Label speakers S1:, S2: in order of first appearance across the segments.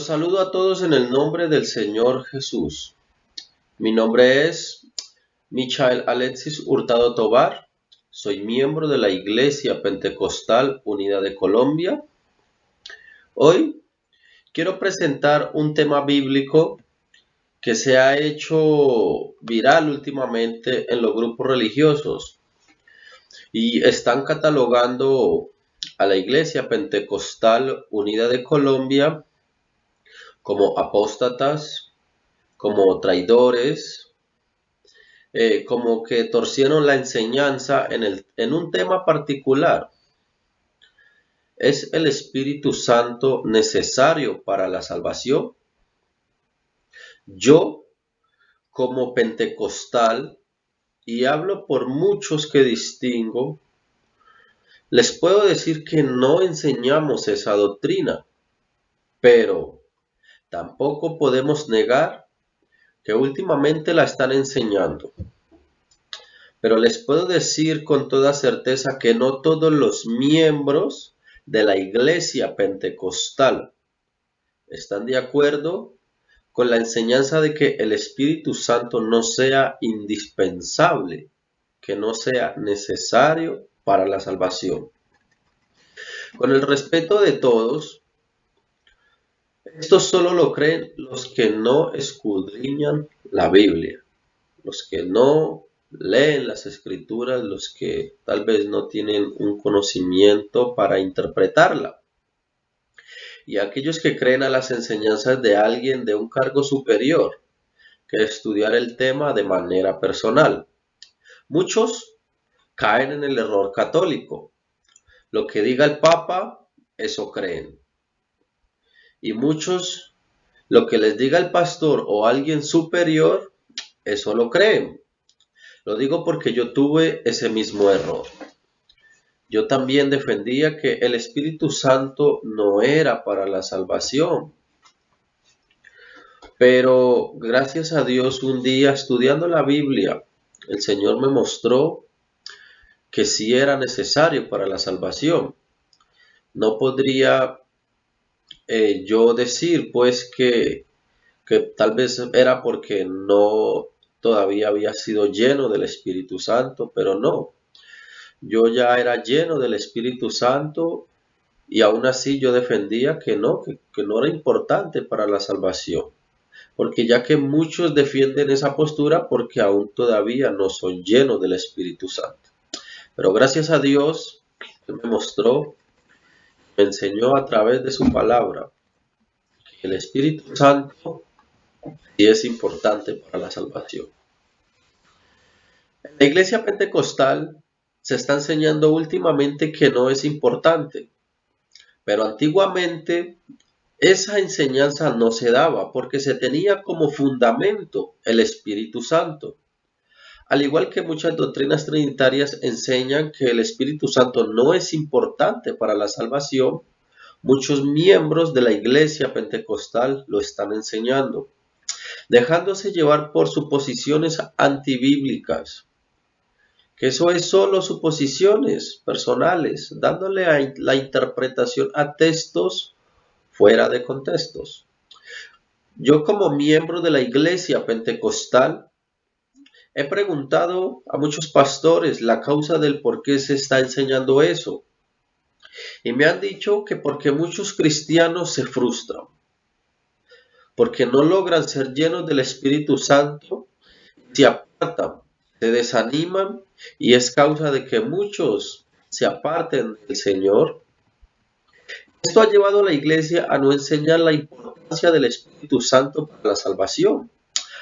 S1: Los saludo a todos en el nombre del Señor Jesús. Mi nombre es Michael Alexis Hurtado Tobar. Soy miembro de la Iglesia Pentecostal Unida de Colombia. Hoy quiero presentar un tema bíblico que se ha hecho viral últimamente en los grupos religiosos y están catalogando a la Iglesia Pentecostal Unida de Colombia como apóstatas, como traidores, como que torcieron la enseñanza en un tema particular. ¿Es el Espíritu Santo necesario para la salvación? Yo, como pentecostal, y hablo por muchos que distingo, les puedo decir que no enseñamos esa doctrina, pero tampoco podemos negar que últimamente la están enseñando. Pero les puedo decir con toda certeza que no todos los miembros de la Iglesia Pentecostal están de acuerdo con la enseñanza de que el Espíritu Santo no sea indispensable, que no sea necesario para la salvación. Con el respeto de todos, esto solo lo creen los que no escudriñan la Biblia, los que no leen las Escrituras, los que tal vez no tienen un conocimiento para interpretarla. Y aquellos que creen a las enseñanzas de alguien de un cargo superior, que estudiar el tema de manera personal. Muchos caen en el error católico. Lo que diga el Papa, eso creen. Y muchos, lo que les diga el pastor o alguien superior, eso lo creen. Lo digo porque yo tuve ese mismo error. Yo también defendía que el Espíritu Santo no era para la salvación. Pero gracias a Dios, un día estudiando la Biblia, el Señor me mostró que sí era necesario para la salvación. No podría yo decir pues que tal vez era porque no todavía había sido lleno del Espíritu Santo, pero no. Yo ya era lleno del Espíritu Santo y aún así yo defendía que no era importante para la salvación. Porque ya que muchos defienden esa postura porque aún todavía no son llenos del Espíritu Santo. Pero gracias a Dios, Él me mostró, me enseñó a través de su palabra que el Espíritu Santo sí es importante para la salvación. En la Iglesia Pentecostal se está enseñando últimamente que no es importante, pero antiguamente esa enseñanza no se daba porque se tenía como fundamento el Espíritu Santo. Al igual que muchas doctrinas trinitarias enseñan que el Espíritu Santo no es importante para la salvación, muchos miembros de la Iglesia Pentecostal lo están enseñando, dejándose llevar por suposiciones antibíblicas, que eso es solo suposiciones personales, dándole la interpretación a textos fuera de contextos. Yo como miembro de la Iglesia Pentecostal he preguntado a muchos pastores la causa del por qué se está enseñando eso. Y me han dicho que porque muchos cristianos se frustran, porque no logran ser llenos del Espíritu Santo, se apartan, se desaniman y es causa de que muchos se aparten del Señor. Esto ha llevado a la iglesia a no enseñar la importancia del Espíritu Santo para la salvación,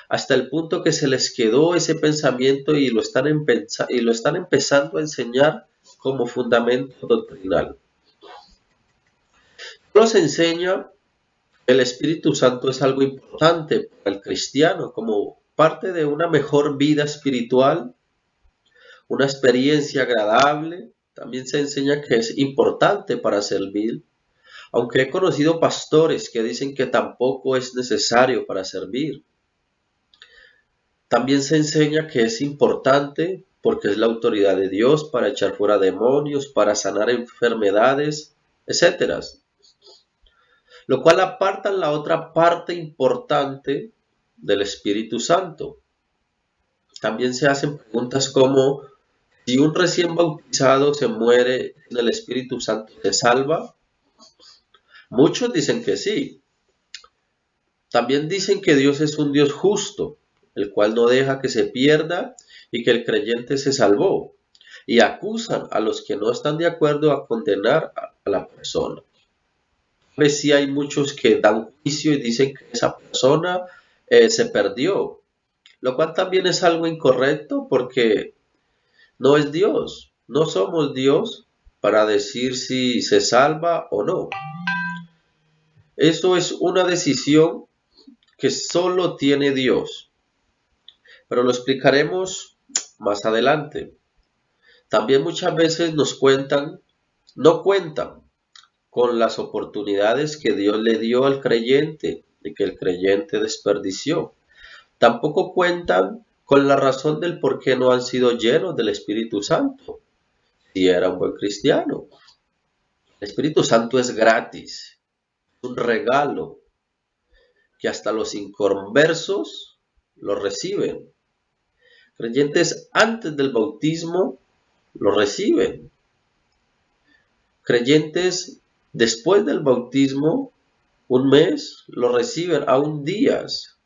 S1: hasta el punto que se les quedó ese pensamiento y lo están empezando a enseñar como fundamento doctrinal. Nos enseña que el Espíritu Santo es algo importante para el cristiano, como parte de una mejor vida espiritual, una experiencia agradable. También se enseña que es importante para servir, aunque he conocido pastores que dicen que tampoco es necesario para servir. También se enseña que es importante porque es la autoridad de Dios para echar fuera demonios, para sanar enfermedades, etc. lo cual aparta la otra parte importante del Espíritu Santo. También se hacen preguntas como, si un recién bautizado se muere en el Espíritu Santo, ¿se salva? Muchos dicen que sí. También dicen que Dios es un Dios justo, el cual no deja que se pierda y que el creyente se salvó. Y acusan a los que no están de acuerdo a condenar a la persona. A veces sí hay muchos que dan juicio y dicen que esa persona se perdió, lo cual también es algo incorrecto porque no es Dios. No somos Dios para decir si se salva o no. Eso es una decisión que solo tiene Dios. Pero lo explicaremos más adelante. También muchas veces no cuentan con las oportunidades que Dios le dio al creyente y que el creyente desperdició. Tampoco cuentan con la razón del por qué no han sido llenos del Espíritu Santo, si era un buen cristiano. El Espíritu Santo es gratis, un regalo que hasta los inconversos lo reciben. Creyentes antes del bautismo lo reciben. Creyentes después del bautismo, un mes, lo reciben, aún días.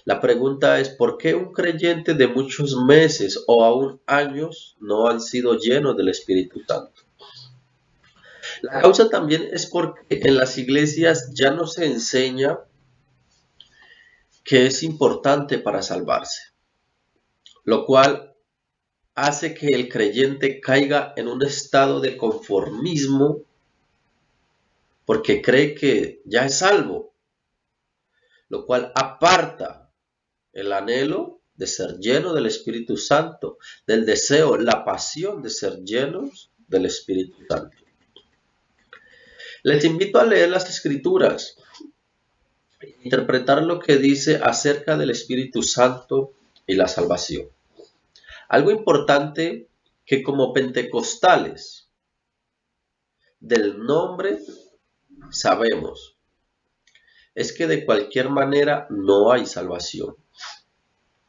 S1: La pregunta es, ¿por qué un creyente de muchos meses o aún años no han sido llenos del Espíritu Santo? La causa también es porque en las iglesias ya no se enseña que es importante para salvarse, lo cual hace que el creyente caiga en un estado de conformismo porque cree que ya es salvo, lo cual aparta el anhelo de ser lleno del Espíritu Santo, del deseo, la pasión de ser llenos del Espíritu Santo. Les invito a leer las Escrituras, interpretar lo que dice acerca del Espíritu Santo y la salvación. Algo importante que como pentecostales del nombre sabemos es que de cualquier manera no hay salvación.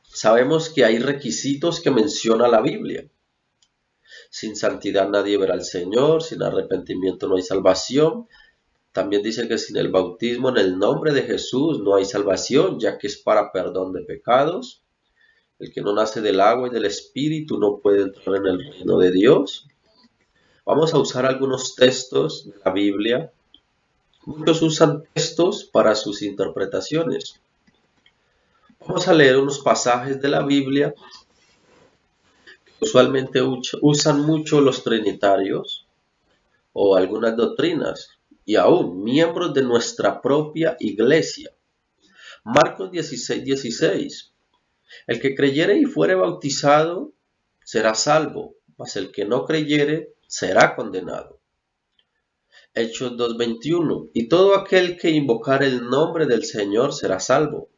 S1: Sabemos que hay requisitos que menciona la Biblia. Sin santidad nadie verá al Señor, sin arrepentimiento no hay salvación. También dice que sin el bautismo en el nombre de Jesús no hay salvación, ya que es para perdón de pecados. El que no nace del agua y del Espíritu no puede entrar en el reino de Dios. Vamos a usar algunos textos de la Biblia. Muchos usan textos para sus interpretaciones. Vamos a leer unos pasajes de la Biblia que usualmente usan mucho los trinitarios o algunas doctrinas y aún miembros de nuestra propia iglesia. Marcos 16:16. El que creyere y fuere bautizado será salvo, mas el que no creyere será condenado. Hechos 2:21. Y todo aquel que invocare el nombre del Señor será salvo.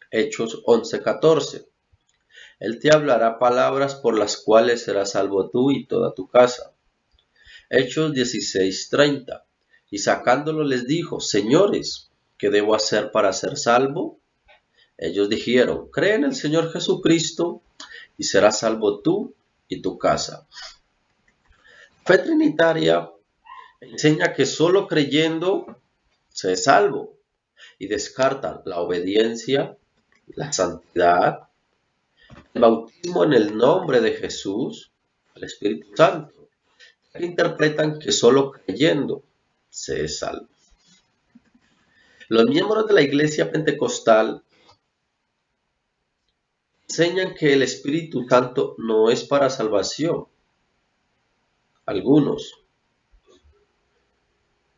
S1: Hechos 11:14. Él te hablará palabras por las cuales serás salvo tú y toda tu casa. Hechos 16:30. Y sacándolo les dijo, Señores, ¿qué debo hacer para ser salvo? Ellos dijeron, cree en el Señor Jesucristo y serás salvo tú y tu casa. Fe trinitaria enseña que solo creyendo se es salvo y descartan la obediencia, la santidad, el bautismo en el nombre de Jesús, el Espíritu Santo. Interpretan que solo creyendo se es salvo. Los miembros de la Iglesia Pentecostal enseñan que el Espíritu Santo no es para salvación. Algunos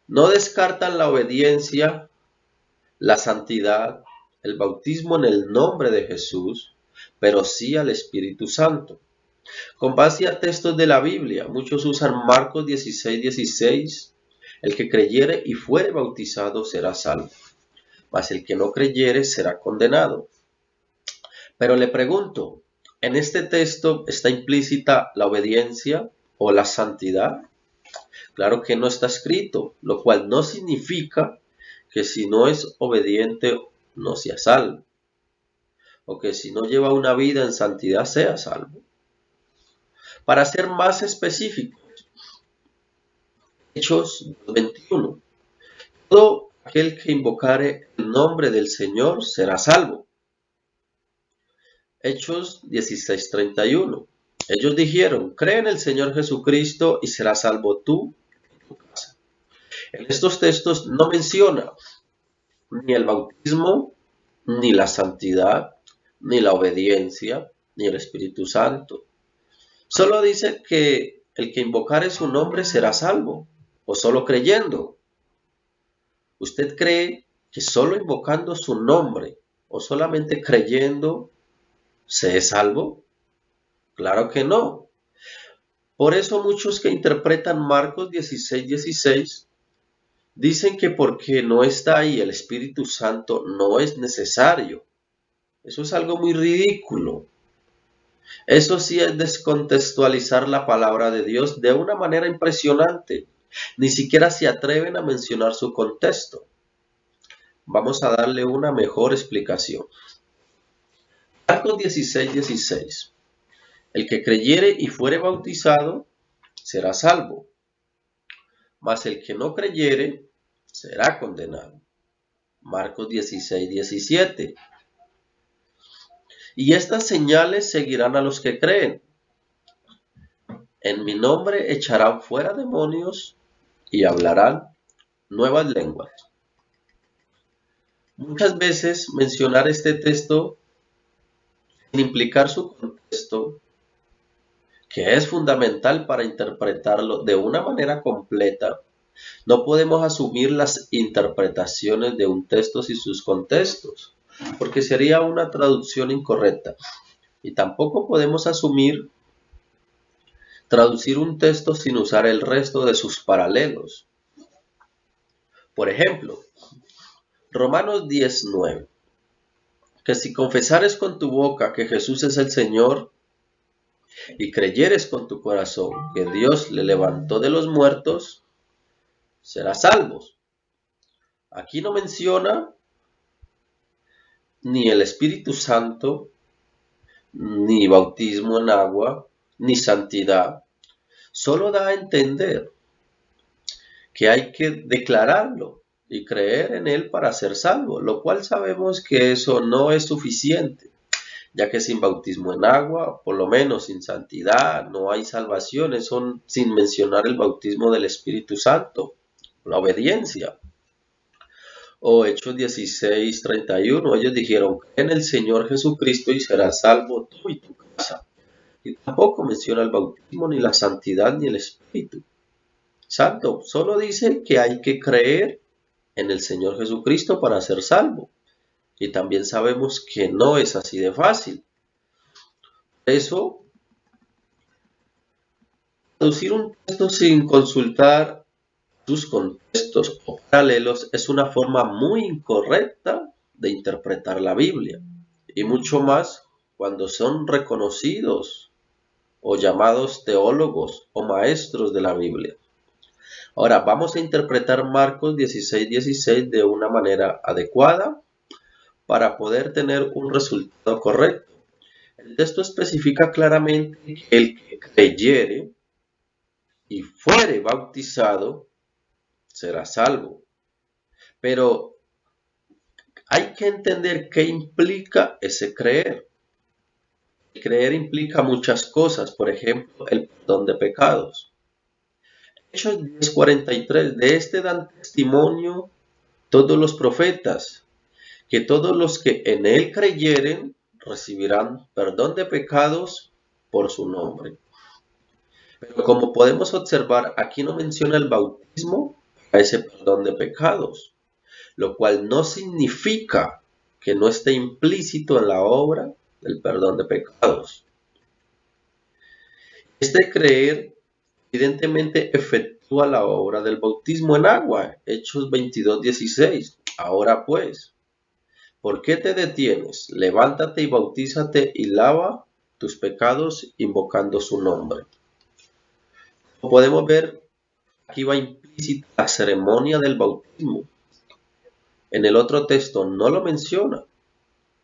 S1: no descartan la obediencia, la santidad, el bautismo en el nombre de Jesús, pero sí al Espíritu Santo. Con base a textos de la Biblia, muchos usan Marcos 16:16, el que creyere y fuere bautizado será salvo, mas el que no creyere será condenado. Pero le pregunto, ¿en este texto está implícita la obediencia o la santidad? Claro que no está escrito, lo cual no significa que si no es obediente no sea salvo, o que si no lleva una vida en santidad sea salvo. Para ser más específico, Hechos 21. Todo aquel que invocare el nombre del Señor será salvo. Hechos 16:31. Ellos dijeron, cree en el Señor Jesucristo y serás salvo tú y tu casa. En estos textos no menciona ni el bautismo, ni la santidad, ni la obediencia, ni el Espíritu Santo. Solo dice que el que invocare su nombre será salvo, o solo creyendo. ¿Usted cree que solo invocando su nombre o solamente creyendo se es salvo? Claro que no. Por eso muchos que interpretan Marcos 16:16 dicen que porque no está ahí el Espíritu Santo no es necesario. Eso es algo muy ridículo. Eso sí es descontextualizar la palabra de Dios de una manera impresionante. Ni siquiera se atreven a mencionar su contexto. Vamos a darle una mejor explicación. Marcos 16:16. El que creyere y fuere bautizado será salvo, mas el que no creyere será condenado. Marcos 16:17. Y estas señales seguirán a los que creen. En mi nombre echarán fuera demonios y hablarán nuevas lenguas. Muchas veces mencionar este texto sin implicar su contexto, que es fundamental para interpretarlo de una manera completa. No podemos asumir las interpretaciones de un texto sin sus contextos, porque sería una traducción incorrecta. Y tampoco podemos traducir un texto sin usar el resto de sus paralelos. Por ejemplo, Romanos 10:9. Que si confesares con tu boca que Jesús es el Señor y creyeres con tu corazón que Dios le levantó de los muertos, serás salvos. Aquí no menciona ni el Espíritu Santo, ni bautismo en agua, ni santidad. Solo da a entender que hay que declararlo y creer en él para ser salvo, lo cual sabemos que eso no es suficiente, ya que sin bautismo en agua, por lo menos sin santidad, no hay salvación, eso sin mencionar el bautismo del Espíritu Santo, la obediencia. O Hechos 16:31, ellos dijeron, cree en el Señor Jesucristo y serás salvo tú y tu casa. Y tampoco menciona el bautismo, ni la santidad, ni el Espíritu Santo. Solo dice que hay que creer en el Señor Jesucristo para ser salvo. Y también sabemos que no es así de fácil. Por eso, traducir un texto sin consultar sus contextos o paralelos es una forma muy incorrecta de interpretar la Biblia. Y mucho más cuando son reconocidos o llamados teólogos o maestros de la Biblia. Ahora vamos a interpretar Marcos 16:16 de una manera adecuada para poder tener un resultado correcto. El texto especifica claramente que el que creyere y fuere bautizado será salvo. Pero hay que entender qué implica ese creer. Creer implica muchas cosas, por ejemplo, el perdón de pecados. Hechos 10:43, de este dan testimonio todos los profetas, que todos los que en él creyeren recibirán perdón de pecados por su nombre. Pero como podemos observar, aquí no menciona el bautismo a ese perdón de pecados, lo cual no significa que no esté implícito en la obra del perdón de pecados. Este creer evidentemente efectúa la obra del bautismo en agua, Hechos 22:16. Ahora pues, ¿por qué te detienes? Levántate y bautízate y lava tus pecados invocando su nombre. Como podemos ver, aquí va implícita la ceremonia del bautismo. En el otro texto no lo menciona.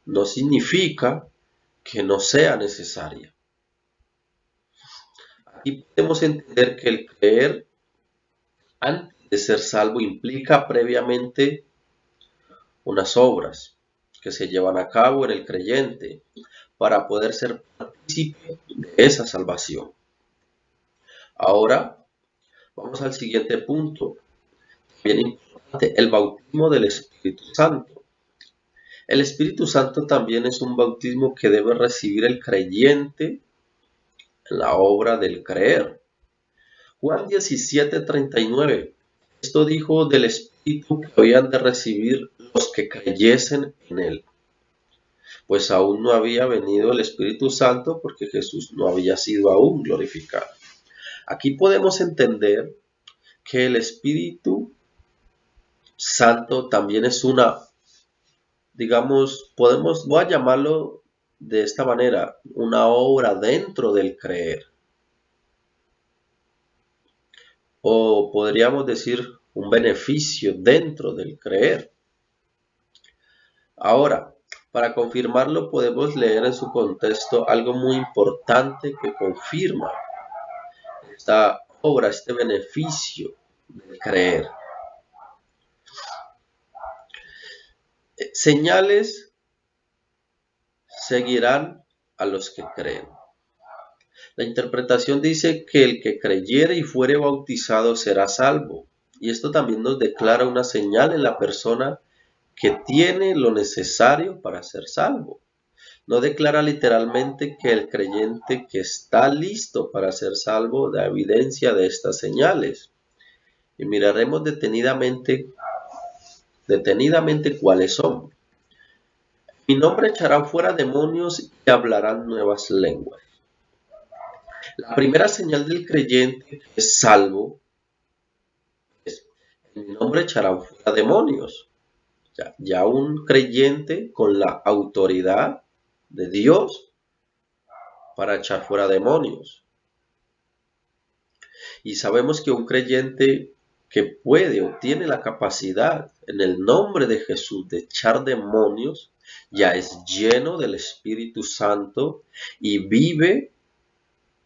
S1: No significa que no sea necesaria. Aquí podemos entender que el creer antes de ser salvo implica previamente unas obras que se llevan a cabo en el creyente para poder ser partícipe de esa salvación. Ahora vamos al siguiente punto, bien importante, el bautismo del Espíritu Santo. El Espíritu Santo también es un bautismo que debe recibir el creyente en la obra del creer. Juan 17:39. Esto dijo del Espíritu que habían de recibir los que creyesen en él. Pues aún no había venido el Espíritu Santo porque Jesús no había sido aún glorificado. Aquí podemos entender que el Espíritu Santo también es una, digamos, voy a llamarlo de esta manera, una obra dentro del creer. O podríamos decir un beneficio dentro del creer. Ahora, para confirmarlo podemos leer en su contexto algo muy importante que confirma esta obra, este beneficio del creer. Señales seguirán a los que creen. La interpretación dice que el que creyere y fuere bautizado será salvo. Y esto también nos declara una señal en la persona que tiene lo necesario para ser salvo. No declara literalmente que el creyente que está listo para ser salvo da evidencia de estas señales. Y miraremos detenidamente cuáles son. Mi nombre echarán fuera demonios y hablarán nuevas lenguas. La primera señal del creyente que es salvo es: en mi nombre echarán fuera demonios. Ya un creyente con la autoridad de Dios para echar fuera demonios. Y sabemos que un creyente que puede o tiene la capacidad en el nombre de Jesús de echar demonios, ya es lleno del Espíritu Santo y vive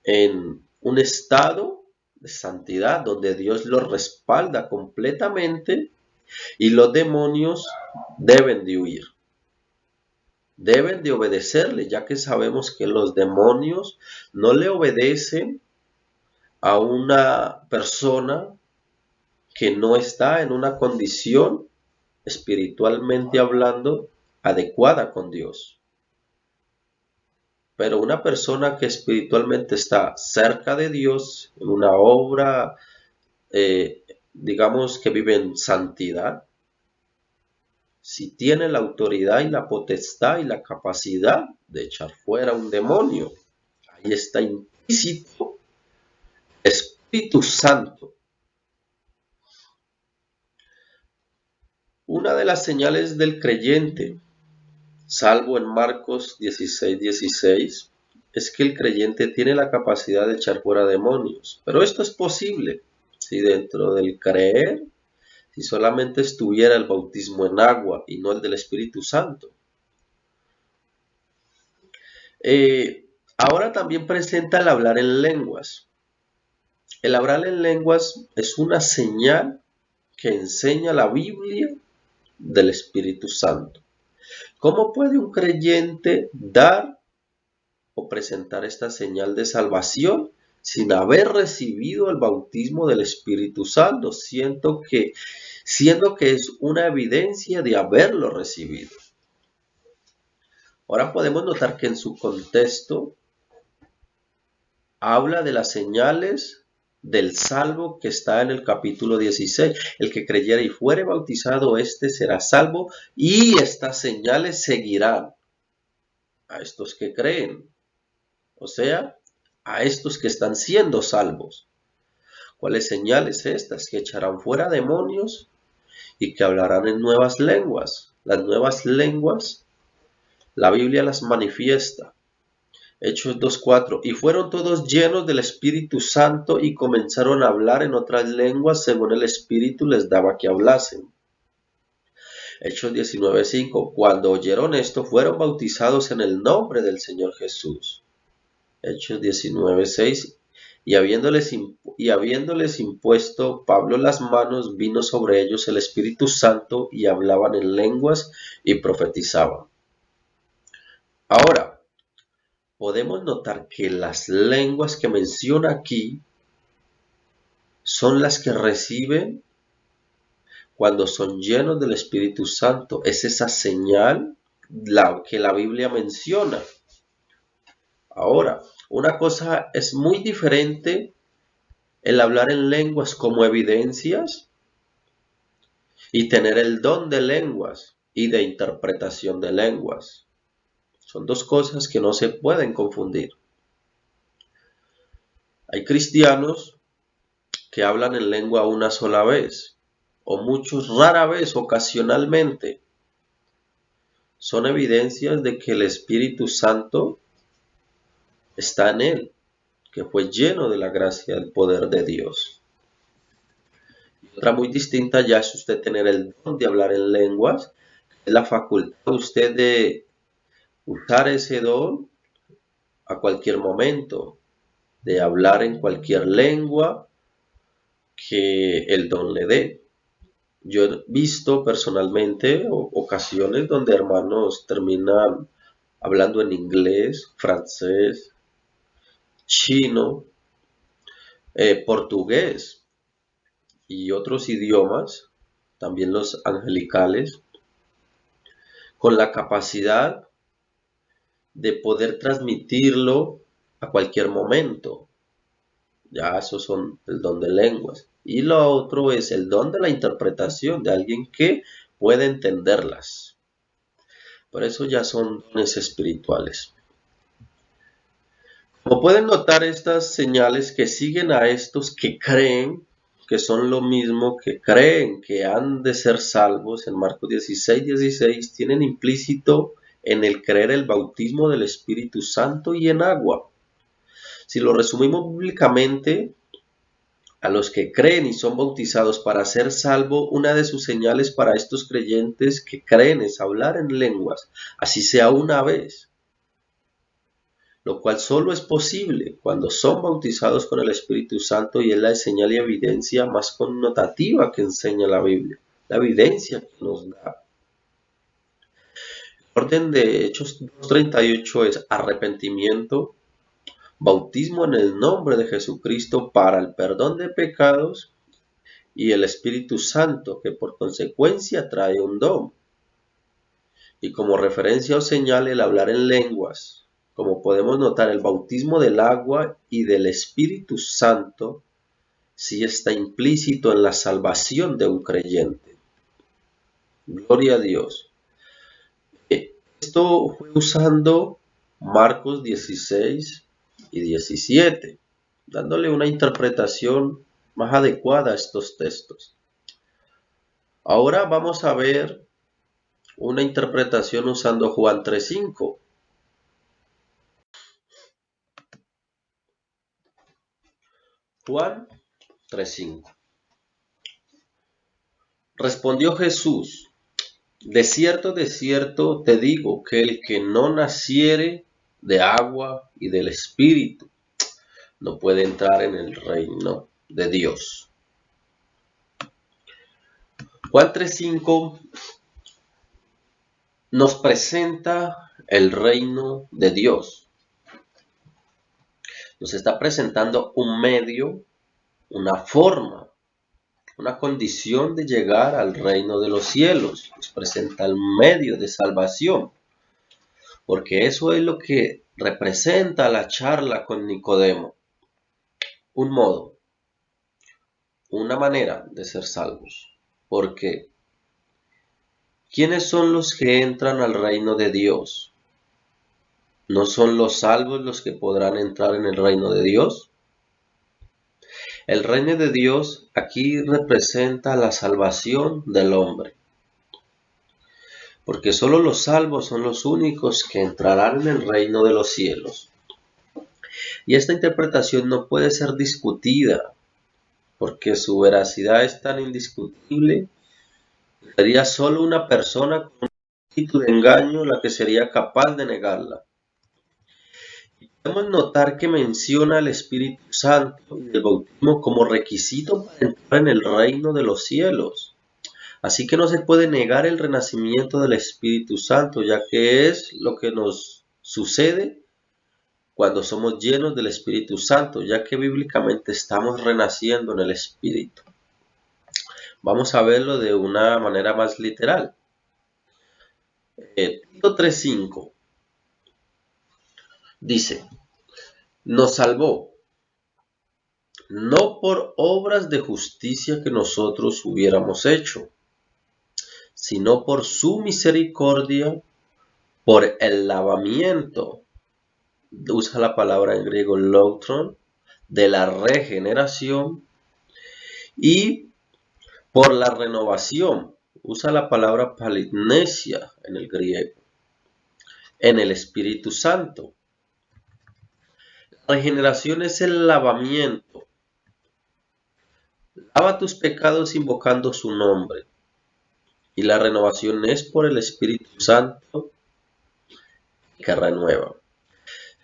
S1: en un estado de santidad donde Dios lo respalda completamente y los demonios deben de huir. Deben de obedecerle, ya que sabemos que los demonios no le obedecen a una persona que no está en una condición espiritualmente hablando adecuada con Dios. Pero una persona que espiritualmente está cerca de Dios, en una obra, digamos que vive en santidad, si tiene la autoridad y la potestad y la capacidad de echar fuera un demonio, ahí está implícito el Espíritu Santo. Una de las señales del creyente, salvo en Marcos 16:16, es que el creyente tiene la capacidad de echar fuera demonios. Pero esto es posible si dentro del creer, si solamente estuviera el bautismo en agua y no el del Espíritu Santo. Ahora también presenta el hablar en lenguas. El hablar en lenguas es una señal que enseña la Biblia del Espíritu Santo. ¿Cómo puede un creyente dar o presentar esta señal de salvación sin haber recibido el bautismo del Espíritu Santo, siendo que es una evidencia de haberlo recibido? Ahora podemos notar que en su contexto habla de las señales del salvo que está en el capítulo 16. El que creyere y fuere bautizado, éste será salvo, y estas señales seguirán a estos que creen. O sea, a estos que están siendo salvos. ¿Cuáles señales estas? Que echarán fuera demonios y que hablarán en nuevas lenguas. Las nuevas lenguas, la Biblia las manifiesta Hechos 2:4. Y fueron todos llenos del Espíritu Santo y comenzaron a hablar en otras lenguas según el Espíritu les daba que hablasen. Hechos 19:5. Cuando oyeron esto, fueron bautizados en el nombre del Señor Jesús. Hechos 19:6. Y habiéndoles impuesto Pablo las manos, vino sobre ellos el Espíritu Santo y hablaban en lenguas y profetizaban. Ahora, podemos notar que las lenguas que menciona aquí son las que reciben cuando son llenos del Espíritu Santo. Es esa señal que la Biblia menciona. Ahora, una cosa es muy diferente el hablar en lenguas como evidencias y tener el don de lenguas y de interpretación de lenguas. Son dos cosas que no se pueden confundir. Hay cristianos que hablan en lengua una sola vez, o muchos rara vez, ocasionalmente. Son evidencias de que el Espíritu Santo está en él, que fue lleno de la gracia y el poder de Dios. Otra muy distinta ya es usted tener el don de hablar en lenguas, es la facultad de usted de usar ese don a cualquier momento, de hablar en cualquier lengua que el don le dé. Yo he visto personalmente ocasiones donde hermanos terminan hablando en inglés, francés, chino, portugués y otros idiomas, también los angelicales, con la capacidad de poder transmitirlo a cualquier momento. Ya esos son el don de lenguas. Y lo otro es el don de la interpretación de alguien que puede entenderlas. Por eso ya son dones espirituales. Como pueden notar, estas señales que siguen a estos que creen que son lo mismo, que creen que han de ser salvos, en Marcos 16:16, tienen implícito en el creer el bautismo del Espíritu Santo y en agua. Si lo resumimos bíblicamente, a los que creen y son bautizados para ser salvos, una de sus señales para estos creyentes que creen es hablar en lenguas, así sea una vez, lo cual solo es posible cuando son bautizados con el Espíritu Santo, y es la señal y evidencia más connotativa que enseña la Biblia, la evidencia que nos da. El orden de Hechos 2:38 es arrepentimiento, bautismo en el nombre de Jesucristo para el perdón de pecados y el Espíritu Santo, que por consecuencia trae un don. Y como referencia o señal el hablar en lenguas. Como podemos notar, el bautismo del agua y del Espíritu Santo sí está implícito en la salvación de un creyente. Gloria a Dios. Esto fue usando Marcos 16 y 17, dándole una interpretación más adecuada a estos textos. Ahora vamos a ver una interpretación usando Juan 3:5. Juan 3:5. Respondió Jesús: de cierto te digo que el que no naciere de agua y del Espíritu no puede entrar en el reino de Dios. Juan 3:5 nos presenta el reino de Dios. Nos está presentando un medio, una forma, una condición de llegar al reino de los cielos. Nos presenta el medio de salvación, porque eso es lo que representa la charla con Nicodemo. Un modo, una manera de ser salvos. Porque ¿quiénes son los que entran al reino de Dios? ¿No son los salvos los que podrán entrar en el reino de Dios? El reino de Dios aquí representa la salvación del hombre. Porque solo los salvos son los únicos que entrarán en el reino de los cielos. Y esta interpretación no puede ser discutida, porque su veracidad es tan indiscutible. Sería solo una persona con un espíritu de engaño la que sería capaz de negarla. Podemos notar que menciona el Espíritu Santo y el bautismo como requisito para entrar en el reino de los cielos. Así que no se puede negar el renacimiento del Espíritu Santo, ya que es lo que nos sucede cuando somos llenos del Espíritu Santo, ya que bíblicamente estamos renaciendo en el Espíritu. Vamos a verlo de una manera más literal. Tito 3:5 dice, nos salvó, no por obras de justicia que nosotros hubiéramos hecho, sino por su misericordia, por el lavamiento, usa la palabra en griego loutron, de la regeneración, y por la renovación, usa la palabra palinnesia en el griego, en el Espíritu Santo. La regeneración es el lavamiento. Lava tus pecados invocando su nombre. Y la renovación es por el Espíritu Santo que renueva.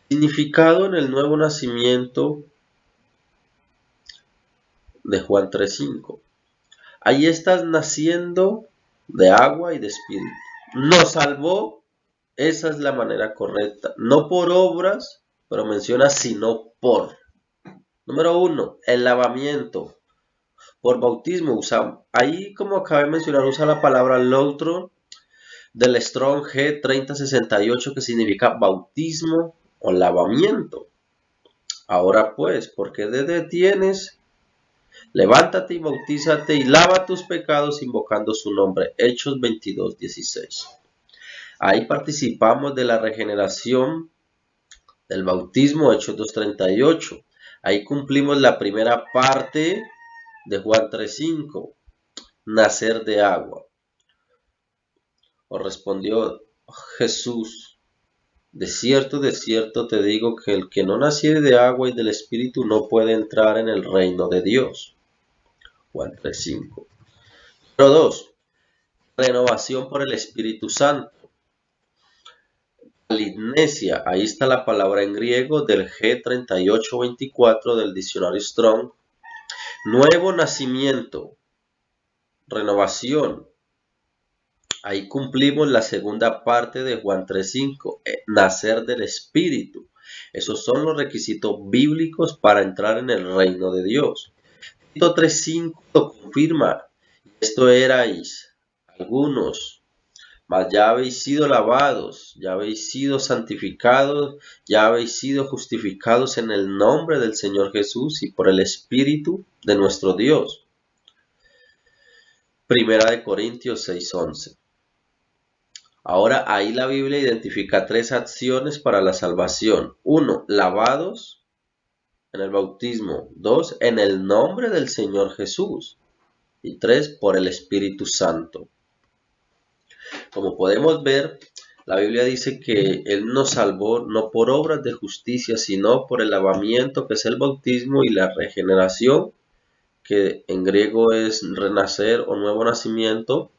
S1: Significado en el nuevo nacimiento de Juan 3:5. Ahí estás naciendo de agua y de espíritu. Nos salvó, esa es la manera correcta. No por obras, pero menciona sino por. Número 1, el lavamiento. Por bautismo usa, ahí como acabé de mencionar, usa la palabra loutron del Strong G3068 que significa bautismo o lavamiento. Ahora pues, ¿por qué te detienes? Levántate y bautízate y lava tus pecados invocando su nombre. Hechos 22:16. Ahí participamos de la regeneración del bautismo, Hechos 2:38. Ahí cumplimos la primera parte de Juan 3:5, nacer de agua. Os respondió Jesús, de cierto te digo que el que no naciere de agua y del Espíritu no puede entrar en el reino de Dios. Juan 3:5. Número 2. Renovación por el Espíritu Santo. Palinnesia, ahí está la palabra en griego del G3824 del diccionario Strong. Nuevo nacimiento, renovación. Ahí cumplimos la segunda parte de Juan 3:5, nacer del Espíritu. Esos son los requisitos bíblicos para entrar en el reino de Dios. Tito 3:5 lo confirma. Esto erais algunos, mas ya habéis sido lavados, ya habéis sido santificados, ya habéis sido justificados en el nombre del Señor Jesús y por el Espíritu de nuestro Dios. Primera de Corintios 6:11. Ahora ahí la Biblia identifica 3 acciones para la salvación. 1, lavados en el bautismo. 2, en el nombre del Señor Jesús. Y 3, por el Espíritu Santo. Como podemos ver, la Biblia dice que Él nos salvó no por obras de justicia, sino por el lavamiento, que es el bautismo, y la regeneración, que en griego es renacer o nuevo nacimiento,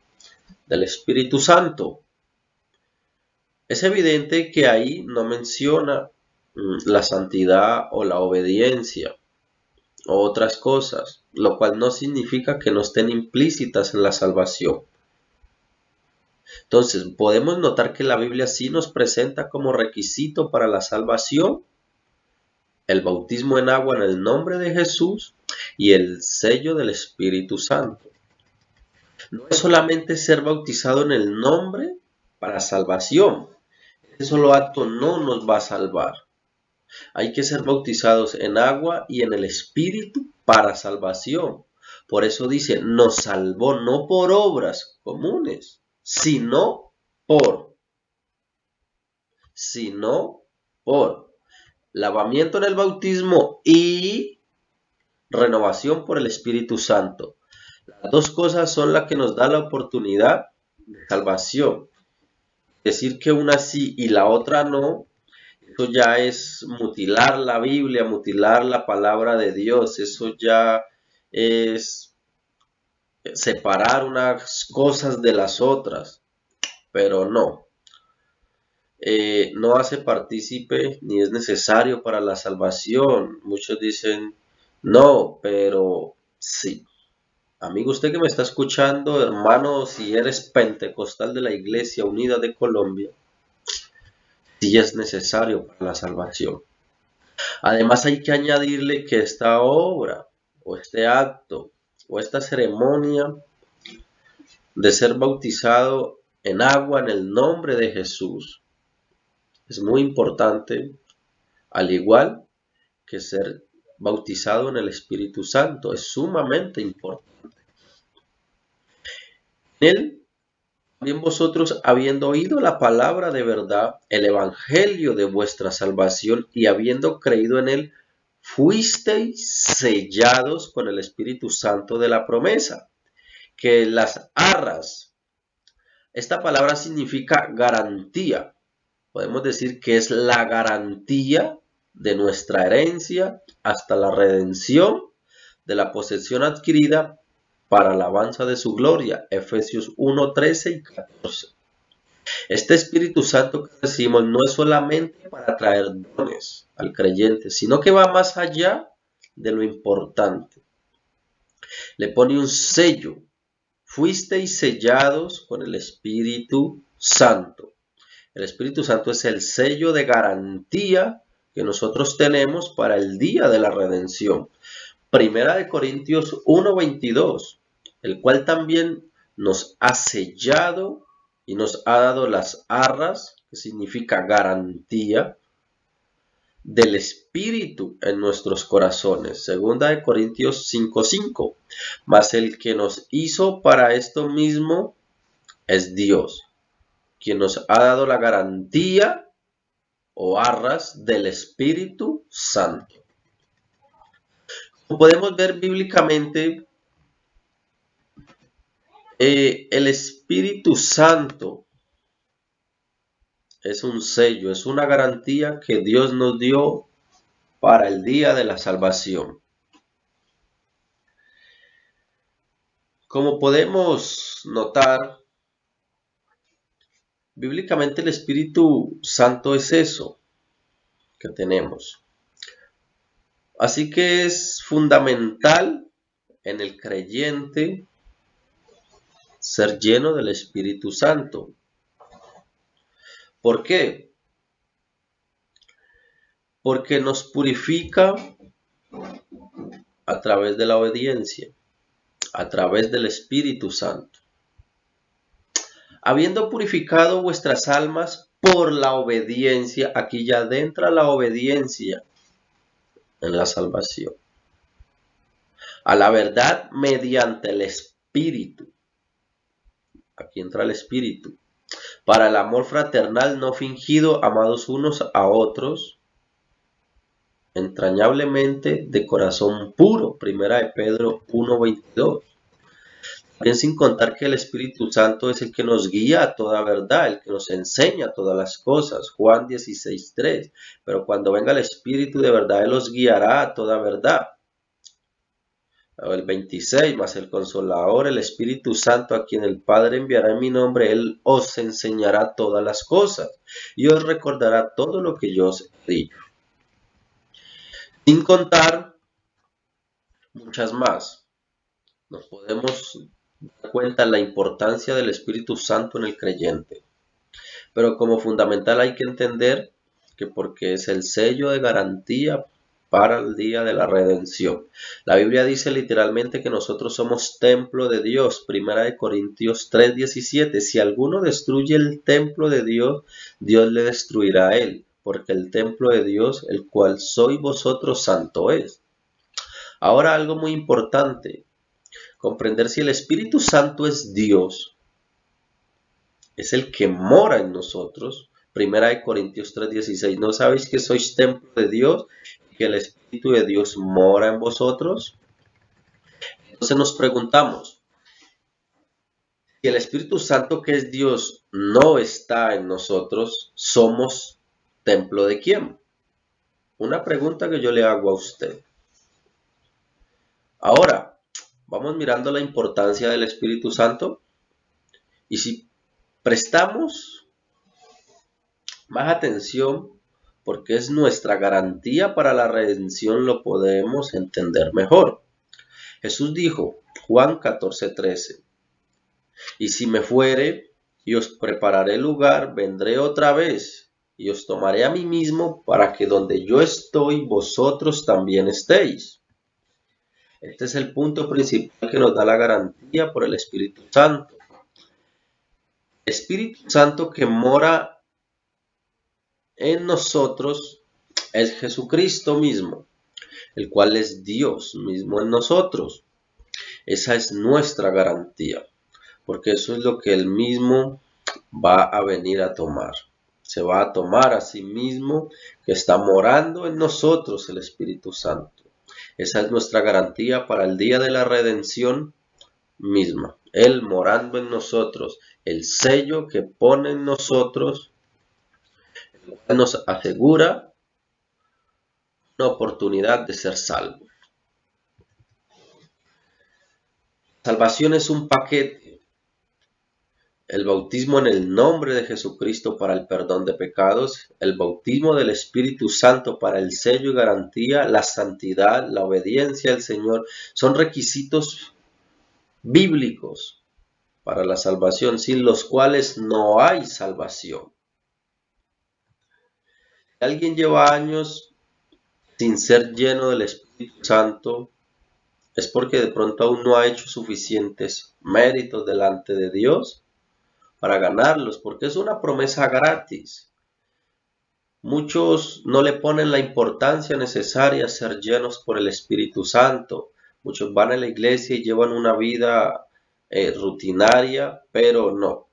S1: del Espíritu Santo. Es evidente que ahí no menciona la santidad o la obediencia o otras cosas, lo cual no significa que no estén implícitas en la salvación. Entonces, podemos notar que la Biblia sí nos presenta como requisito para la salvación el bautismo en agua en el nombre de Jesús y el sello del Espíritu Santo. No es solamente ser bautizado en el nombre para salvación. Ese solo acto no nos va a salvar. Hay que ser bautizados en agua y en el Espíritu para salvación. Por eso dice, nos salvó no por obras comunes, sino por lavamiento en el bautismo y renovación por el Espíritu Santo. Las dos cosas son las que nos da la oportunidad de salvación. Decir que una sí y la otra no Eso ya es mutilar la Biblia, mutilar la palabra de Dios. Eso ya es separar unas cosas de las otras, pero no. No hace partícipe ni es necesario para la salvación. Muchos dicen, no, pero sí. Amigo, usted que me está escuchando, hermano, si eres pentecostal de la Iglesia Unida de Colombia, sí es necesario para la salvación. Además hay que añadirle que esta obra, o este acto, o esta ceremonia de ser bautizado en agua en el nombre de Jesús es muy importante, al igual que ser bautizado en el Espíritu Santo. Es sumamente importante. En él, también vosotros, habiendo oído la palabra de verdad, el evangelio de vuestra salvación, y habiendo creído en él, fuisteis sellados con el Espíritu Santo de la promesa, que las arras, esta palabra significa garantía. Podemos decir que es la garantía de nuestra herencia hasta la redención de la posesión adquirida para alabanza de su gloria. Efesios 1, 13 y 14. Este Espíritu Santo que recibimos no es solamente para traer dones al creyente, sino que va más allá de lo importante. Le pone un sello. Fuisteis sellados con el Espíritu Santo. El Espíritu Santo es el sello de garantía que nosotros tenemos para el día de la redención. Primera de Corintios 1:22, el cual también nos ha sellado y nos ha dado las arras, que significa garantía, del Espíritu en nuestros corazones. Segunda de Corintios 5:5, mas el que nos hizo para esto mismo es Dios, quien nos ha dado la garantía o arras del Espíritu Santo. Como podemos ver bíblicamente, el Espíritu Santo es un sello, es una garantía que Dios nos dio para el día de la salvación. Como podemos notar, bíblicamente el Espíritu Santo es eso que tenemos. Así que es fundamental en el creyente ser lleno del Espíritu Santo. ¿Por qué? Porque nos purifica a través de la obediencia, a través del Espíritu Santo. Habiendo purificado vuestras almas por la obediencia, aquí ya adentra la obediencia en la salvación, a la verdad mediante el Espíritu. Aquí entra el Espíritu. Para el amor fraternal no fingido, amados unos a otros, entrañablemente de corazón puro. Primera de Pedro 1:22. También sin contar que el Espíritu Santo es el que nos guía a toda verdad, el que nos enseña todas las cosas. Juan 16:3. Pero cuando venga el Espíritu de verdad, Él os guiará a toda verdad. El 26, más el Consolador, el Espíritu Santo, a quien el Padre enviará en mi nombre, Él os enseñará todas las cosas y os recordará todo lo que yo os he dicho. Sin contar muchas más. Nos podemos dar cuenta de la importancia del Espíritu Santo en el creyente. Pero como fundamental hay que entender que porque es el sello de garantía para el día de la redención. La Biblia dice literalmente que nosotros somos templo de Dios. Primera de Corintios 3:17. Si alguno destruye el templo de Dios, Dios le destruirá a él, porque el templo de Dios, el cual sois vosotros, santo es. Ahora algo muy importante, comprender si el Espíritu Santo es Dios, es el que mora en nosotros. Primera de Corintios 3:16. ¿No sabéis que sois templo de Dios y que el Espíritu de Dios mora en vosotros? Entonces nos preguntamos, si el Espíritu Santo que es Dios no está en nosotros, ¿somos ¿Templo de quién? Una pregunta que yo le hago a usted. Ahora, vamos mirando la importancia del Espíritu Santo. Y si prestamos más atención, porque es nuestra garantía para la redención, lo podemos entender mejor. Jesús dijo, Juan 14:13, y si me fuere y os prepararé lugar, vendré otra vez y os tomaré a mí mismo para que donde yo estoy, vosotros también estéis. Este es el punto principal que nos da la garantía por el Espíritu Santo. El Espíritu Santo que mora en nosotros es Jesucristo mismo, el cual es Dios mismo en nosotros. Esa es nuestra garantía, porque eso es lo que Él mismo va a venir a tomar. Se va a tomar a sí mismo, que está morando en nosotros el Espíritu Santo. Esa es nuestra garantía para el día de la redención misma. Él morando en nosotros, el sello que pone en nosotros, nos asegura una oportunidad de ser salvo. Salvación es un paquete. El bautismo en el nombre de Jesucristo para el perdón de pecados, el bautismo del Espíritu Santo para el sello y garantía, la santidad, la obediencia al Señor, son requisitos bíblicos para la salvación, sin los cuales no hay salvación. Si alguien lleva años sin ser lleno del Espíritu Santo, es porque de pronto aún no ha hecho suficientes méritos delante de Dios para ganarlos, porque es una promesa gratis. Muchos no le ponen la importancia necesaria a ser llenos por el Espíritu Santo. Muchos van a la iglesia y llevan una vida rutinaria, pero no.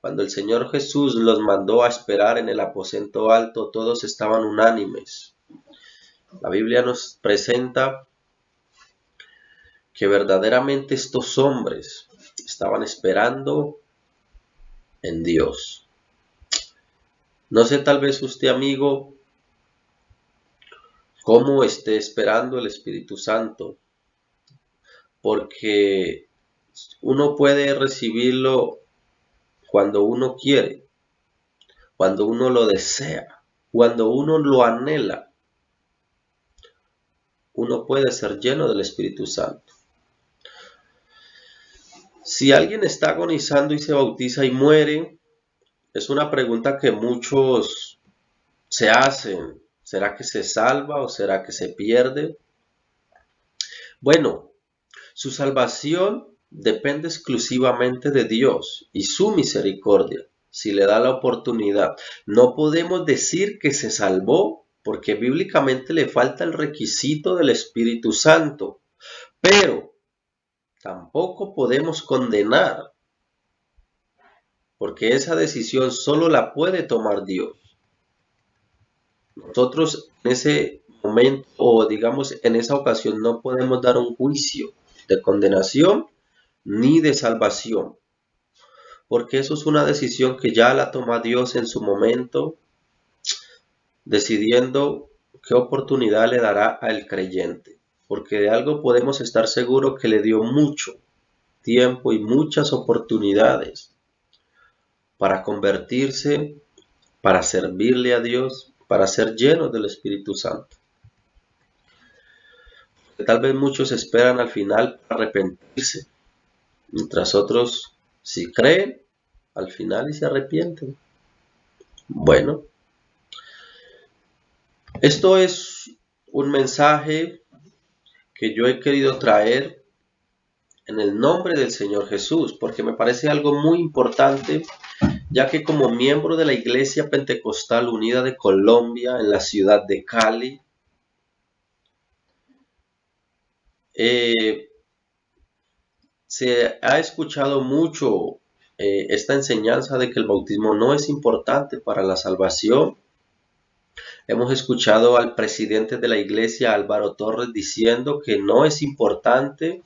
S1: Cuando el Señor Jesús los mandó a esperar en el aposento alto, todos estaban unánimes. La Biblia nos presenta que verdaderamente estos hombres estaban esperando en Dios. No sé, tal vez usted, amigo, cómo esté esperando el Espíritu Santo, porque uno puede recibirlo cuando uno quiere, cuando uno lo desea, cuando uno lo anhela. Uno puede ser lleno del Espíritu Santo. Si alguien está agonizando y se bautiza y muere, es una pregunta que muchos se hacen. ¿Será que se salva o será que se pierde? Bueno, su salvación depende exclusivamente de Dios y su misericordia, si le da la oportunidad. No podemos decir que se salvó porque bíblicamente le falta el requisito del Espíritu Santo, pero tampoco podemos condenar, porque esa decisión solo la puede tomar Dios. Nosotros en ese momento, o digamos en esa ocasión, no podemos dar un juicio de condenación ni de salvación, porque eso es una decisión que ya la toma Dios en su momento, decidiendo qué oportunidad le dará al creyente, porque de algo podemos estar seguros, que le dio mucho tiempo y muchas oportunidades para convertirse, para servirle a Dios, para ser llenos del Espíritu Santo. Tal vez muchos esperan al final para arrepentirse, mientras otros, si creen, al final y se arrepienten. Bueno, esto es un mensaje que yo he querido traer en el nombre del Señor Jesús, porque me parece algo muy importante, ya que como miembro de la Iglesia Pentecostal Unida de Colombia, en la ciudad de Cali, se ha escuchado mucho esta enseñanza de que el bautismo no es importante para la salvación. Hemos escuchado al presidente de la iglesia, Álvaro Torres, diciendo que no es importante,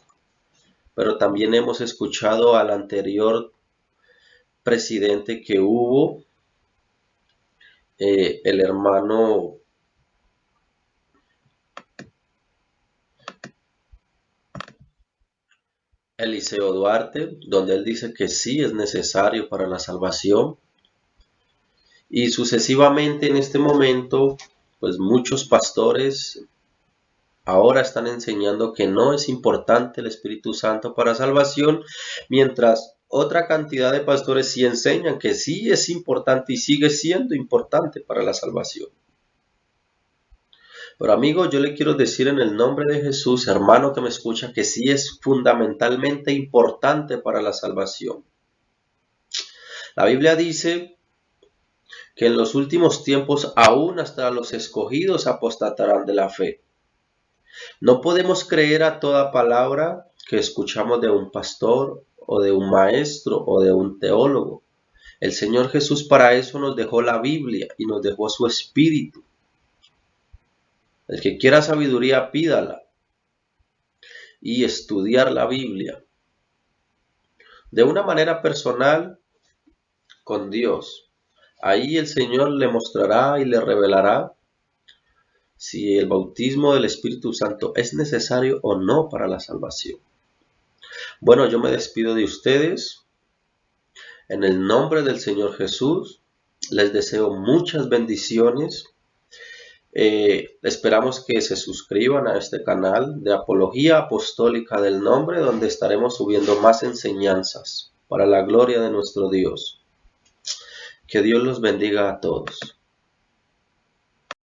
S1: pero también hemos escuchado al anterior presidente que hubo, el hermano Eliseo Duarte, donde él dice que sí es necesario para la salvación. Y sucesivamente en este momento, pues muchos pastores ahora están enseñando que no es importante el Espíritu Santo para salvación, mientras otra cantidad de pastores sí enseñan que sí es importante y sigue siendo importante para la salvación. Pero amigo, yo le quiero decir en el nombre de Jesús, hermano que me escucha, que sí es fundamentalmente importante para la salvación. La Biblia dice que en los últimos tiempos aún hasta los escogidos apostatarán de la fe. No podemos creer a toda palabra que escuchamos de un pastor o de un maestro o de un teólogo. El Señor Jesús para eso nos dejó la Biblia y nos dejó su Espíritu. El que quiera sabiduría, pídala y estudiar la Biblia de una manera personal con Dios. Ahí el Señor le mostrará y le revelará si el bautismo del Espíritu Santo es necesario o no para la salvación. Bueno, yo me despido de ustedes. En el nombre del Señor Jesús, les deseo muchas bendiciones. Esperamos que se suscriban a este canal de Apología Apostólica del Nombre, donde estaremos subiendo más enseñanzas para la gloria de nuestro Dios. Que Dios los bendiga a todos.